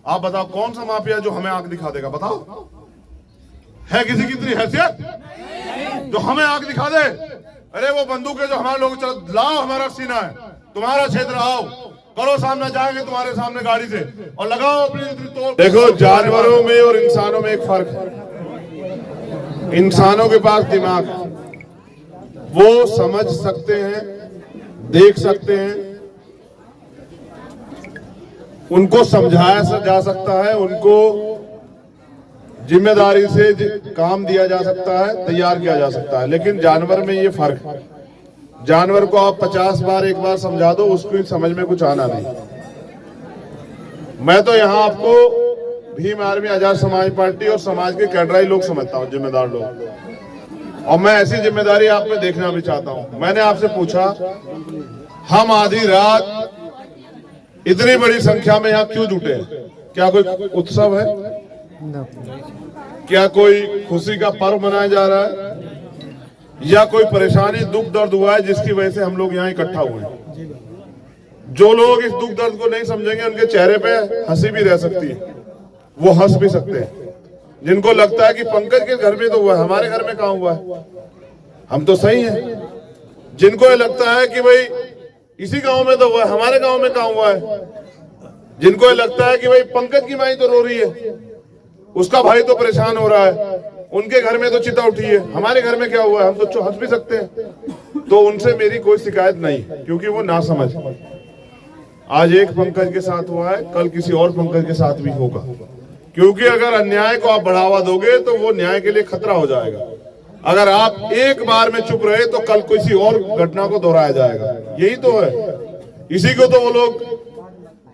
आप बताओ कौन सा माफिया जो हमें आंख दिखा देगा? बताओ, है किसी की इतनी हैसियत जो हमें आंख दिखा दे? अरे वो बंदूक है जो हमारे लोग चल, लाओ हमारा सीना है, तुम्हारा क्षेत्र आओ, करो सामने, जाएंगे तुम्हारे सामने गाड़ी से और लगाओ अपनी तोड़। देखो, जानवरों में और इंसानों में एक फर्क है। इंसानों के पास दिमाग, वो समझ सकते हैं, देख सकते हैं, उनको समझाया जा सकता है, उनको जिम्मेदारी से काम दिया जा सकता है, तैयार किया जा सकता है। लेकिन जानवर में ये फर्क है, जानवर को आप 50 बार एक बार समझा दो, उसको समझ में कुछ आना नहीं। मैं तो यहाँ आपको भीम आर्मी आजाद समाज पार्टी और समाज के कैडराई लोग समझता हूँ, जिम्मेदार लोग, और मैं ऐसी जिम्मेदारी आप में देखना भी चाहता हूँ। मैंने आपसे पूछा, हम आधी रात इतनी बड़ी संख्या में यहाँ क्यों जुटे? क्या कोई उत्सव है? क्या कोई खुशी का पर्व मनाया जा रहा है? या कोई परेशानी, दुख दर्द हुआ है जिसकी वजह से हम लोग यहाँ इकट्ठा हुए हैं? जो लोग इस दुख दर्द को नहीं समझेंगे, उनके चेहरे पे हंसी भी रह सकती है, वो हंस भी सकते हैं। जिनको लगता है कि पंकज के घर में तो हुआ है, हमारे घर में कहाँ हुआ है, हम तो सही हैं। जिनको ये लगता है कि भाई इसी गांव में तो हुआ है, हमारे गांव में कहाँ हुआ है, जिनको ये लगता है कि भाई पंकज की माई तो रो रही है, उसका भाई तो परेशान हो रहा है, उनके घर में तो चिता उठी है, हमारे घर में क्या हुआ है, हम तो हंस भी सकते हैं। तो उनसे मेरी कोई शिकायत नहीं, क्योंकि वो ना समझ। आज एक पंकज के साथ हुआ है, कल किसी और पंकज के साथ भी होगा, क्योंकि अगर अन्याय को आप बढ़ावा दोगे तो वो न्याय के लिए खतरा हो जाएगा। अगर आप एक बार में चुप रहे तो कल किसी और घटना को दोहराया जाएगा। यही तो है, इसी को तो वो लोग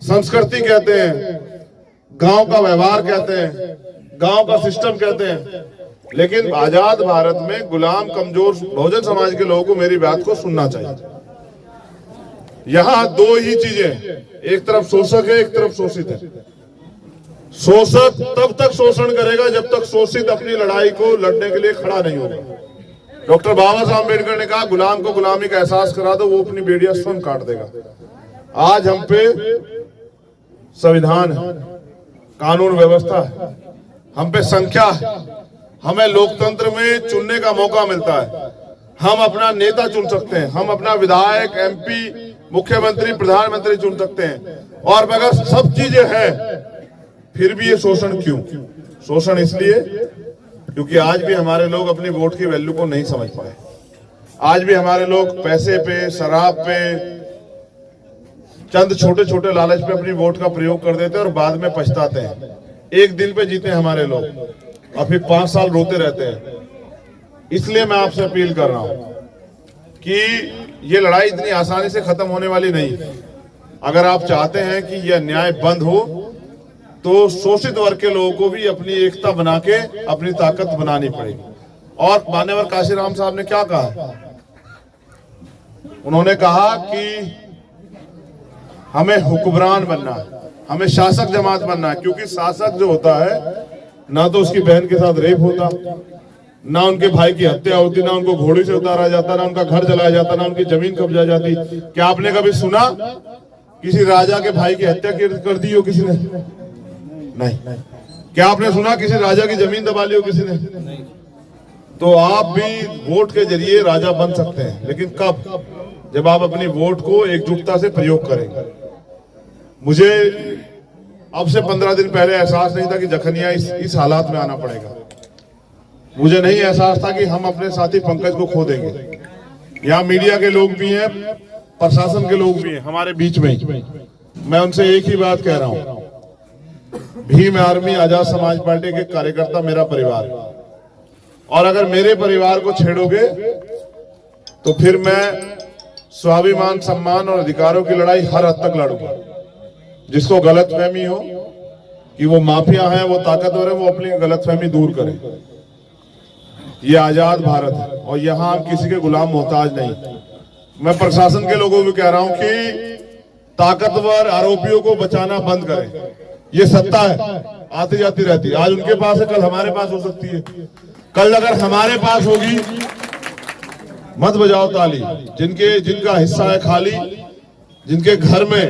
संस्कृति कहते हैं, गांव का व्यवहार कहते हैं, गांव का सिस्टम कहते हैं। लेकिन आजाद भारत में गुलाम, कमजोर बहुजन समाज के लोगों को मेरी बात को सुनना चाहिए। यहाँ दो ही चीजें, एक तरफ शोषक है, एक तरफ शोषित है। शोषक तब तक शोषण करेगा जब तक शोषित अपनी लड़ाई को लड़ने के लिए खड़ा नहीं होगा। डॉक्टर बाबा साहब अम्बेडकर ने कहा, गुलाम को गुलामी का एहसास करा दो, वो अपनी बेड़िया स्वयं काट देगा। आज हम पे संविधान है, कानून व्यवस्था है, हम पे संख्या है, हमें लोकतंत्र में चुनने का मौका मिलता है। हम अपना नेता चुन सकते हैं, हम अपना विधायक, एमपी, मुख्यमंत्री, प्रधानमंत्री चुन सकते हैं। और अगर सब चीजें हैं फिर भी ये शोषण क्यों? शोषण इसलिए क्योंकि आज भी हमारे लोग अपनी वोट की वैल्यू को नहीं समझ पाए। आज भी हमारे लोग पैसे पे, शराब पे, चंद छोटे छोटे लालच पे अपनी वोट का प्रयोग कर देते हैं और बाद में पछताते हैं। एक दिन पे जीते हमारे लोग और फिर 5 साल रोते रहते हैं। इसलिए मैं आपसे अपील कर रहा हूं कि ये लड़ाई इतनी आसानी से खत्म होने वाली नहीं। अगर आप चाहते हैं कि यह अन्याय बंद हो तो शोषित वर्ग के लोगों को भी अपनी एकता बना के अपनी ताकत बनानी पड़ेगी। और मान्यवर काशीराम साहब ने क्या कहा? उन्होंने कहा कि हमें हुक्मरान बनना है, हमें शासक जमात बनना है। क्योंकि शासक जो होता है, ना तो उसकी बहन के साथ रेप होता, ना उनके भाई की हत्या होती, ना उनको घोड़े से उतारा जाता, ना उनका घर जलाया जाता, ना उनकी जमीन कब्जा जाती। क्या आपने कभी सुना किसी राजा के भाई की हत्या कर दी हो किसी ने? नहीं। क्या आपने सुना किसी राजा की जमीन दबा ली हो किसी ने? नहीं। तो आप भी वोट के जरिए राजा बन सकते हैं, लेकिन कब? जब आप अपनी वोट को एकजुटता से प्रयोग करेंगे। मुझे अब से 15 दिन पहले एहसास नहीं था कि जखनिया इस हालात में आना पड़ेगा। मुझे नहीं एहसास था कि हम अपने साथी पंकज को खो देंगे। यहाँ मीडिया के लोग भी हैं, प्रशासन के लोग भी हैं हमारे बीच में। मैं उनसे एक ही बात कह रहा हूं, भीम आर्मी आजाद समाज पार्टी के कार्यकर्ता मेरा परिवार, और अगर मेरे परिवार को छेड़ोगे तो फिर मैं स्वाभिमान, सम्मान और अधिकारों की लड़ाई हर हद तक लड़ूंगा। जिसको गलतफहमी हो कि वो माफिया हैं, वो ताकतवर है, वो अपनी गलतफहमी दूर करें। ये आजाद भारत है और यहाँ हम किसी के गुलाम मोहताज नहीं। मैं प्रशासन के लोगों को भी कह रहा हूं कि ताकतवर आरोपियों को बचाना बंद करें। ये सत्ता है, आती जाती रहती है। आज उनके पास है, कल हमारे पास हो सकती है। कल अगर हमारे पास होगी, मत बजाओ ताली। जिनका हिस्सा है खाली, जिनके घर में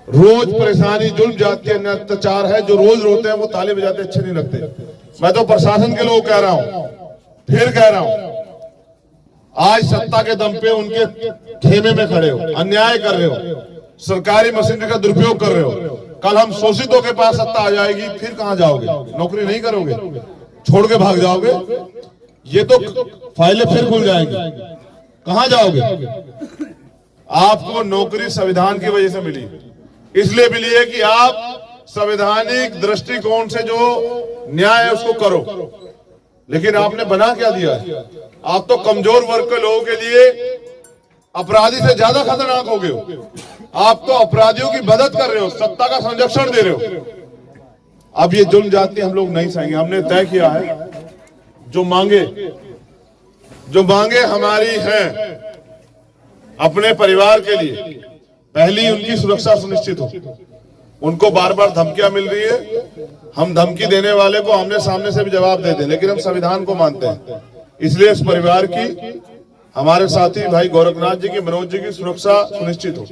रोज परेशानी, जुल्म, जाति, अत्याचार है। जो रोज रोते हैं वो ताली बजाते अच्छे नहीं लगते। मैं तो प्रशासन के लोग कह रहा हूं, फिर कह रहा हूं, आज सत्ता के दम पे उनके खेमे में खड़े हो, अन्याय कर रहे हो, सरकारी मशीनरी का दुरुपयोग कर रहे हो। कल हम शोषितों के पास सत्ता आ जाएगी, फिर कहां जाओगे? नौकरी नहीं करोगे, छोड़ के भाग जाओगे। ये तो फाइलें फिर खुल जाएंगी, कहां जाओगे? आपको नौकरी संविधान की वजह से मिली, इसलिए मिली है कि आप संवैधानिक दृष्टिकोण से जो न्याय है उसको करो। लेकिन आपने बना क्या दिया? आप तो कमजोर वर्ग के लोगों के लिए अपराधी से ज्यादा खतरनाक हो गए हो। आप तो अपराधियों की मदद कर रहे हो, सत्ता का संरक्षण दे रहे हो। अब ये जुल्म जाति हम लोग नहीं सहेंगे। हमने तय किया है, जो मांगे हमारी हैं अपने परिवार के लिए, पहली उनकी सुरक्षा सुनिश्चित हो। उनको बार बार धमकियां मिल रही है, हम धमकी देने वाले को आमने सामने से भी जवाब दे दें, लेकिन हम संविधान को मानते हैं। इसलिए इस परिवार की, हमारे साथी भाई गोरखनाथ जी की, मनोज जी की सुरक्षा सुनिश्चित हो।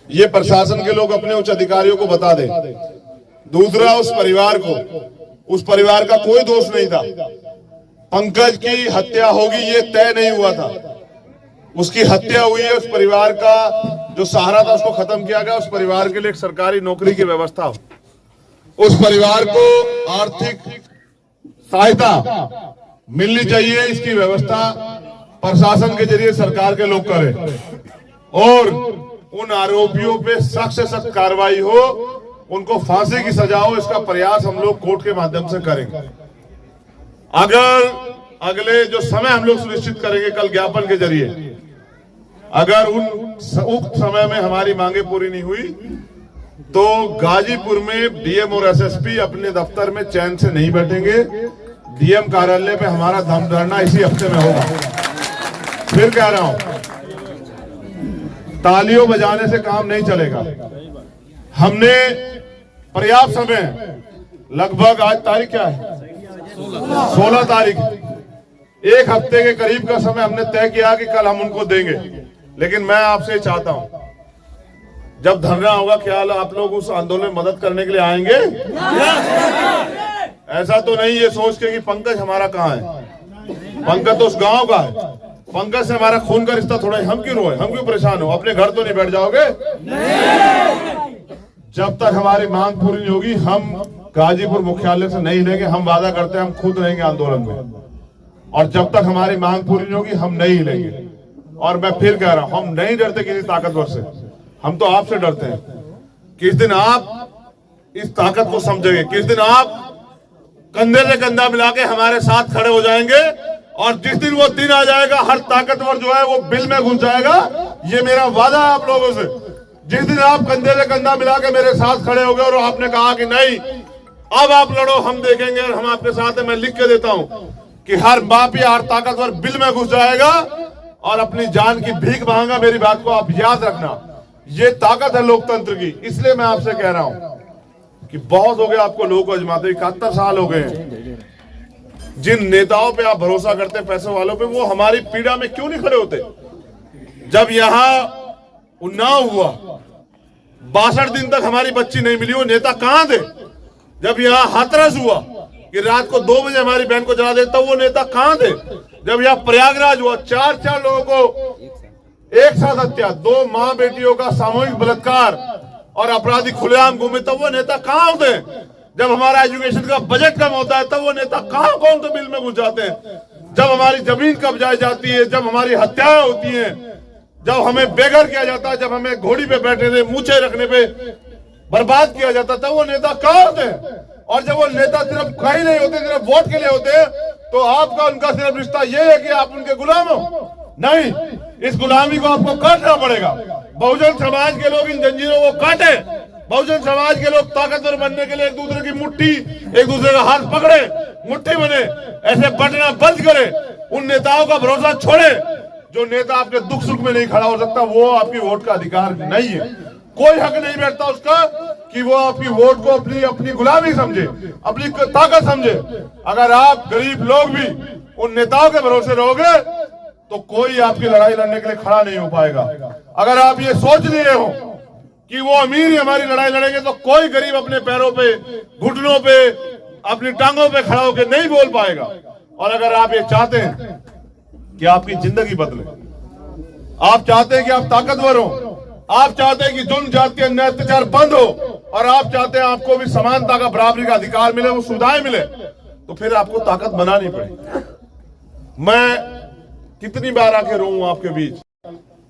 ये प्रशासन के लोग अपने उच्च अधिकारियों को बता दें। दूसरा, उस परिवार का कोई दोष नहीं था। पंकज की हत्या होगी ये तय नहीं हुआ था, उसकी हत्या हुई है। उस परिवार का जो सहारा था उसको खत्म किया गया। उस परिवार के लिए एक सरकारी नौकरी की व्यवस्था हो, उस परिवार को आर्थिक सहायता मिलनी चाहिए, इसकी व्यवस्था प्रशासन के जरिए सरकार के लोग करें। और उन आरोपियों पे सख्त से सख्त कार्रवाई हो, उनको फांसी की सजा हो, इसका प्रयास हम लोग कोर्ट के माध्यम से करेंगे। अगर अगले जो समय हम लोग सुनिश्चित करेंगे कल ज्ञापन के जरिए, अगर उक्त समय में हमारी मांगे पूरी नहीं हुई तो गाजीपुर में डीएम और एसएसपी अपने दफ्तर में चैन से नहीं बैठेंगे। डीएम कार्यालय पे हमारा धरना इसी हफ्ते में होगा। फिर कह रहा हूं, तालियों बजाने से काम नहीं चलेगा। हमने पर्याप्त समय, लगभग आज तारीख क्या है, 16 तारीख, एक हफ्ते के करीब का समय हमने तय किया कि कल हम उनको देंगे। लेकिन मैं आपसे चाहता हूं, जब धरना होगा, ख्याल आप लोग उस आंदोलन में मदद करने के लिए आएंगे? ऐसा तो नहीं ये सोच के कि पंकज हमारा कहाँ है, पंकज तो उस गांव का है, पंकज से हमारा खून का रिश्ता थोड़ा है, हम क्यों रोए, हम क्यों परेशान हो? अपने घर तो नहीं बैठ जाओगे? जब तक हमारी मांग पूरी नहीं होगी हम गाजीपुर मुख्यालय से नहीं लेंगे। हम वादा करते हैं हम खुद रहेंगे आंदोलन में, और जब तक हमारी मांग पूरी नहीं होगी हम नहीं लेंगे। और मैं फिर कह रहा हूं, हम नहीं डरते किसी ताकतवर से, हम तो आपसे डरते हैं। किस दिन आप इस ताकत को समझेंगे, किस दिन आप कंधे से कंधा मिला के हमारे साथ खड़े हो जाएंगे, और जिस दिन वो दिन आ जाएगा हर ताकतवर जो है वो बिल में घुस जाएगा। ये मेरा वादा है आप लोगों से। जिस दिन आप कंधे से कंधा मिला के मेरे साथ खड़े हो गए और आपने कहा कि नहीं अब आप लड़ो, हम देखेंगे और हम आपके साथ हैं, मैं लिख के देता हूं कि हर माफिया, हर ताकतवर बिल में घुस जाएगा और अपनी जान की भीख मांगा। मेरी बात को आप याद रखना, ये ताकत है लोकतंत्र की। इसलिए मैं आपसे कह रहा हूं कि बहुत हो गया आपको लोगों को आजमाते, 71 साल हो गए। जिन नेताओं पे आप भरोसा करते हैं, पैसों वालों पे, वो हमारी पीड़ा में क्यों नहीं खड़े होते? जब यहां उन्नाव हुआ, 62 दिन तक हमारी बच्ची नहीं मिली, वो नेता कहां थे? जब यहाँ हाथरस हुआ कि रात को 2 बजे हमारी बहन को जला देता, वो नेता कहां थे? जब यहाँ प्रयागराज हुआ, 4 लोगों को एक साथ हत्या, 2 मां बेटियों का सामूहिक बलात्कार और अपराधी खुलेआम घूमे, तब वो नेता कहां होते? जब हमारा एजुकेशन का बजट कम होता है तब वो नेता कहां, कौन से बिल में घुस जाते हैं? जब हमारी जमीन कब्जाई जाती है, जब हमारी हत्याएं होती हैं, जब हमें बेघर किया जाता है, जब हमें घोड़ी पे बैठने से, मूछे रखने पे बर्बाद किया जाता, तब वो नेता कहां होते हैं? और जब वो नेता सिर्फ कहीं नहीं होते, सिर्फ वोट के लिए होते हैं, तो आपका उनका सिर्फ रिश्ता ये है कि आप उनके गुलाम हो? नहीं, इस गुलामी को आपको काटना पड़ेगा। बहुजन समाज के लोग इन जंजीरों को काटे। बहुजन समाज के लोग ताकतवर बनने के लिए एक दूसरे की मुट्ठी, एक दूसरे का हाथ पकड़े, मुट्ठी बने, ऐसे बटना बंद करे। उन नेताओं का भरोसा छोड़े। जो नेता आपके दुख सुख में नहीं खड़ा हो सकता, वो आपकी वोट का अधिकार नहीं है। कोई हक नहीं बैठता उसका कि वो आपकी वोट को अपनी गुलामी समझे, अपनी ताकत समझे। अगर आप गरीब लोग भी उन नेताओं के भरोसे रहोगे तो कोई आपकी लड़ाई लड़ने के लिए खड़ा नहीं हो पाएगा। अगर आप ये सोच लिए हो कि वो अमीर ही हमारी लड़ाई लड़ेंगे तो कोई गरीब अपने पैरों पे, घुटनों पे, अपनी टांगों पे खड़ा होकर नहीं बोल पाएगा। और अगर आप ये चाहते हैं कि आपकी जिंदगी बदले, आप चाहते हैं कि आप ताकतवर हो, आप चाहते हैं कि जुल्म जाति अन्याय अत्याचार बंद हो, और आप चाहते हैं आपको भी समानता का, बराबरी का अधिकार मिले, वो सुविधाएं मिले, तो फिर आपको ताकत बनानी पड़ेगी। मैं कितनी बार आके रोऊं आपके बीच।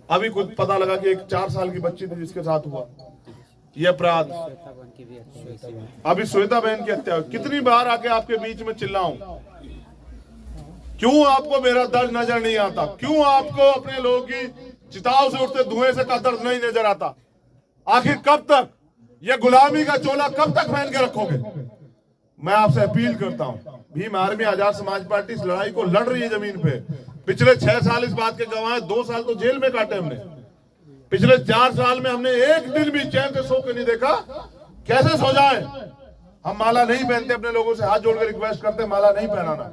अभी कुछ पता लगा कि एक 4 साल की बच्ची थी जिसके साथ हुआ ये अपराध, अभी श्वेता बहन की हत्या। कितनी बार आके आपके बीच में चिल्लाऊं, क्यों आपको मेरा दर्द नजर नहीं आता? क्यों आपको अपने लोगों की चिताओं से उठते धुएं से का दर्द नहीं नजर आता? आखिर कब तक ये गुलामी का चोला कब तक पहन के रखोगे? मैं आपसे अपील करता हूं, भीम आर्मी आजाद समाज पार्टी इस लड़ाई को लड़ रही है जमीन पे। पिछले 6 साल इस बात के गवाह, 2 साल तो जेल में काटे हमने। पिछले 4 साल में हमने एक दिन भी चैन से सो के नहीं देखा। कैसे सो जाए? हम माला नहीं पहनते, अपने लोगों से हाथ जोड़कर रिक्वेस्ट करते माला नहीं पहनाना।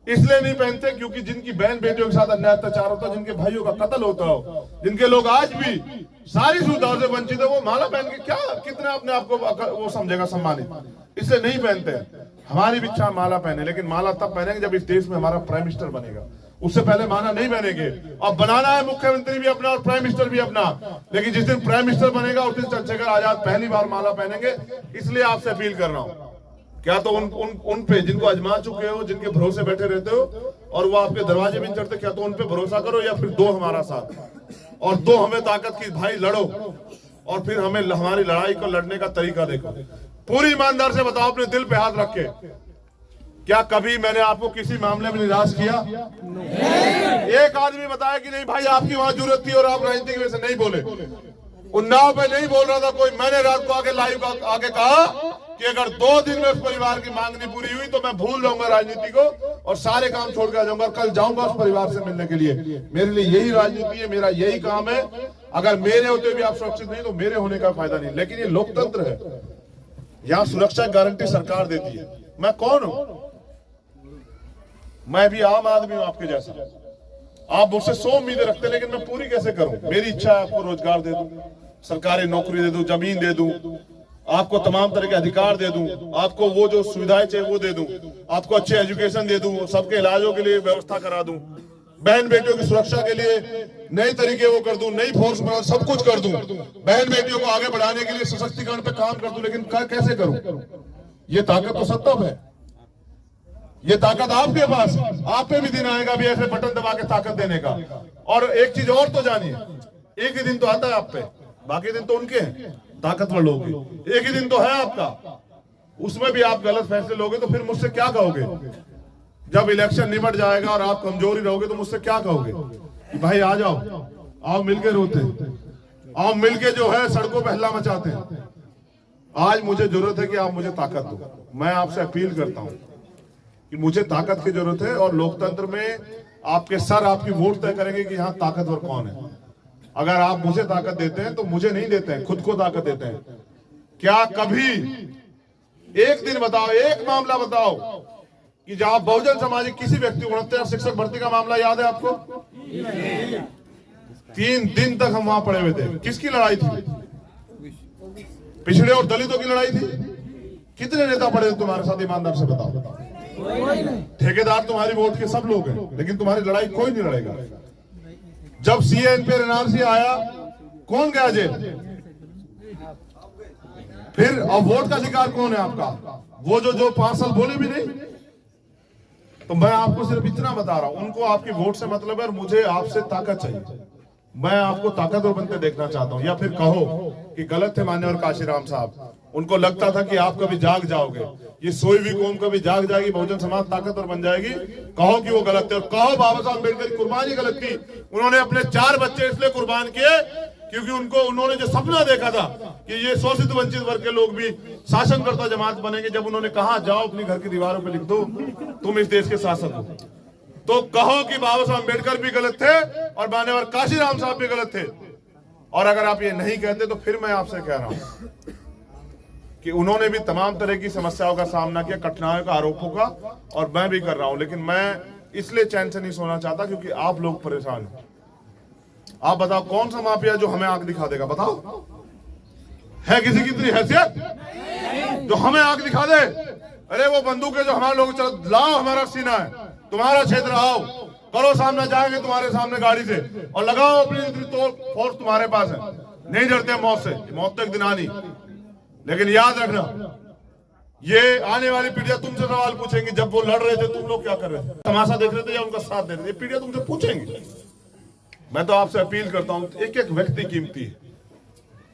इसलिए नहीं पहनते क्योंकि जिनकी बहन बेटियों के साथ अन्याय अत्याचार होता है, जिनके भाइयों का कत्ल होता हो, जिनके लोग आज भी सारी सुविधाओं से वंचित है, वो माला पहन के क्या कितना अपने आप को वो समझेगा सम्मानित, इसलिए नहीं पहनते। हमारी भी इच्छा माला पहने, लेकिन माला तब पहनेंगे जब इस देश में हमारा प्राइम मिनिस्टर बनेगा। उससे पहले माला नहीं पहनेंगे। और बनाना है मुख्यमंत्री भी अपना और प्राइम मिनिस्टर भी अपना, लेकिन जिस दिन प्राइम मिनिस्टर बनेगा उस दिन चंद्रशेखर आजाद पहली बार माला पहनेंगे। इसलिए आपसे अपील कर रहा हूं, क्या तो उन पे जिनको आजमा चुके हो, जिनके भरोसे बैठे रहते हो और वो आपके दरवाजे भी नहीं चढ़ते, क्या तो उन पे भरोसा करो, या फिर दो हमारा साथ और दो हमें ताकत की, भाई लड़ो। और फिर हमें हमारी लड़ाई को लड़ने का तरीका देखो। पूरी ईमानदार से बताओ, अपने दिल पे हाथ रख के, क्या कभी मैंने आपको किसी मामले में निराश किया? एक आदमी बताया कि नहीं भाई आपकी वहां जरूरत थी और आप राजनीति की वजह से नहीं बोले। उन्नाव पे नहीं बोल रहा था कोई। मैंने रात को आके लाइव आके कहा कि अगर 2 दिन में उस परिवार की मांग नहीं पूरी हुई तो मैं भूल जाऊंगा राजनीति को और सारे काम छोड़ कर आ जाऊंगा। कल जाऊंगा उस परिवार से मिलने के लिए। मेरे लिए यही राजनीति है, मेरा यही काम है। अगर मेरे होते भी आप सुरक्षित नहीं तो मेरे होने का फायदा नहीं। लेकिन ये लोकतंत्र है, यहाँ सुरक्षा गारंटी सरकार देती है। मैं कौन हूं? मैं भी आम आदमी हूं आपके जैसा। आप मुझसे 100 उम्मीदें रखते हैं, लेकिन मैं पूरी कैसे करूं? मेरी इच्छा है आपको रोजगार दे दूं, सरकारी नौकरी दे दूं, जमीन दे दूं, आपको तमाम तरह के अधिकार दे दूं, आपको वो जो सुविधाएं चाहिए वो दे दूं, आपको अच्छे एजुकेशन दे दूं, सबके इलाजों के लिए व्यवस्था करा दूं, बहन बेटियों की सुरक्षा के लिए नए तरीके वो कर दूं, नई फोर्स बना, सब कुछ कर दूं, बहन बेटियों को आगे बढ़ाने के लिए सशक्तिकरण पे काम कर दूं। लेकिन कैसे करूं? ये ताकत तो सब तब है, ये ताकत आपके पास। आप पे भी दिन आएगा भी ऐसे बटन दबा के ताकत देने का। और एक चीज और तो जानिए, एक ही दिन तो आता है आप पे, बाकी दिन तो उनके हैं ताकतवर लोग। एक ही दिन तो है आपका, उसमें भी आप गलत फैसले लोगे तो फिर मुझसे क्या कहोगे? जब इलेक्शन निमट जाएगा और आप कमजोरी रहोगे तो मुझसे क्या कहोगे? भाई आ जाओ, आओ मिलके रोते, आओ मिलके जो है सड़कों पे हल्ला मचाते हैं। आज मुझे जरूरत है कि आप मुझे ताकत दो। मैं आपसे अपील करता हूं कि मुझे ताकत की जरूरत है। और लोकतंत्र में आपके सर आपकी वोट तय करेंगे कि यहाँ ताकतवर कौन है। अगर आप मुझे ताकत देते हैं तो मुझे नहीं देते हैं, खुद को ताकत देते हैं। क्या कभी एक दिन बताओ, एक मामला बताओ कि जहां बहुजन समाज किसी व्यक्ति 69 शिक्षक भर्ती का मामला याद है आपको? 3 दिन तक हम वहां पड़े हुए थे। किसकी लड़ाई थी? पिछड़े और दलितों की लड़ाई थी। कितने नेता पड़े थे तुम्हारे साथ? ईमानदार से बताओ। ठेकेदार तुम्हारी वोट के सब लोग हैं, लेकिन तुम्हारी लड़ाई कोई नहीं लड़ेगा। जब सीएन पे एनआरसी आया, कौन गया जेल? फिर अब वोट का अधिकार कौन है आपका? वो जो 5 साल बोले भी नहीं। तो मैं आपको सिर्फ इतना बता रहा हूं, उनको आपकी वोट से मतलब है और मुझे आपसे ताकत चाहिए। मैं आपको ताकतवर बनते देखना चाहता हूं। या फिर कहो कि गलत थे मान्यवर काशीराम साहब, उनको लगता था कि आप कभी जाग जाओगे, ये सोई हुई कौम कभी जाग जाएगी, बहुजन समाज ताकतवर बन जाएगी। कहो कि वो गलत थे और कहो बाबा साहब अम्बेडकर की कुर्बानी गलत थी। उन्होंने अपने 4 बच्चे इसलिए कुर्बान किए क्योंकि उन्होंने जो सपना देखा था कि ये शोषित वंचित वर्ग के लोग भी शासनकर्ता जमात बनेंगे। जब उन्होंने कहा जाओ अपनी घर की दीवारों पर लिख दो तुम इस देश के शासक हो, तो कहो कि बाबा साहब अम्बेडकर भी गलत थे और मान्यवर काशीराम साहब भी गलत थे। और अगर आप ये नहीं कहते तो फिर मैं आपसे कह रहा हूं कि उन्होंने भी तमाम तरह की समस्याओं का सामना किया, कठिनाइयों का, आरोपों का, और मैं भी कर रहा हूं। लेकिन मैं इसलिए चैन से नहीं सोना चाहता क्योंकि आप लोग परेशान हैं। आप बताओ कौन सा माफिया जो हमें आंख दिखा देगा? बताओ है किसी की इतनी हैसियत जो हमें आग दिखा दे? अरे वो बंदूकें जो हमारे लोग चल, लाओ हमारा सीना है, तुम्हारा क्षेत्र आओ, करो सामने, जाएंगे तुम्हारे सामने गाड़ी से और लगाओ अपनी इतनी तो फोर्स तुम्हारे पास है। नहीं डरते मौत से, मौत तो एक दिन आनी। लेकिन याद रखना, ये आने वाली पीढ़ियां तुमसे सवाल पूछेंगी, जब वो लड़ रहे थे तुम लोग क्या कर रहे थे, तमाशा देख रहे थे या उनका साथ दे रहे थे? ये पीढ़ियां तुमसे पूछेंगी। मैं तो आपसे अपील करता हूं, एक एक व्यक्ति कीमती है,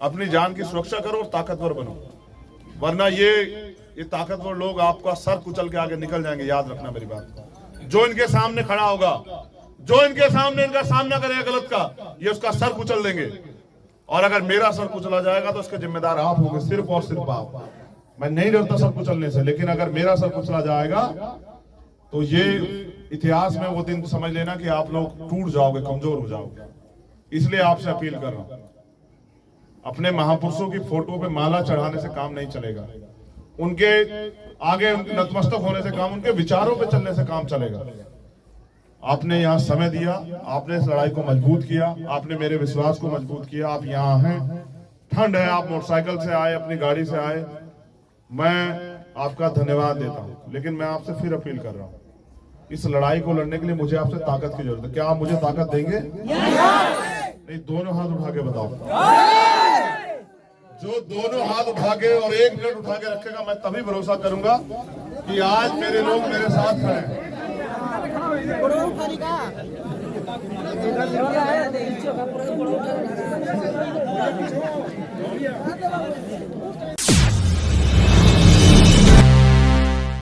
अपनी जान की सुरक्षा करो और ताकतवर बनो, वरना ये ताकतवर लोग आपका सर कुचल के आगे निकल जाएंगे। याद रखना मेरी बात। जो इनके सामने खड़ा होगा, जो इनके सामने इनका सामना करेगा गलत का, ये उसका सर कुचल देंगे। और अगर मेरा सर कुचला जाएगा तो इसके जिम्मेदार आप होंगे, सिर्फ और सिर्फ आप। मैं नहीं डरता सर कुचलने से, लेकिन अगर मेरा सर कुचला जाएगा तो ये इतिहास में वो दिन समझ लेना कि आप लोग टूट जाओगे, कमजोर हो जाओगे। इसलिए आपसे अपील कर रहा हूं, अपने महापुरुषों की फोटो पे माला चढ़ाने से काम नहीं चलेगा, उनके आगे नतमस्तक होने से काम, उनके विचारों पे चलने से काम चलेगा। आपने यहाँ समय दिया, आपने इस लड़ाई को मजबूत किया, आपने मेरे विश्वास को मजबूत किया। आप यहाँ हैं, ठंड है, आप मोटरसाइकिल से आए, अपनी गाड़ी से आए, मैं आपका धन्यवाद देता हूँ। लेकिन मैं आपसे फिर अपील कर रहा हूँ, इस लड़ाई को लड़ने के लिए मुझे आपसे ताकत की जरूरत है। क्या आप मुझे ताकत देंगे? नहीं, दोनों हाथ उठा के बताओ। जो दोनों हाथ उठा के और 1 मिनट उठा के रखेगा, मैं तभी भरोसा करूंगा कि आज मेरे लोग मेरे साथ खड़े हैं।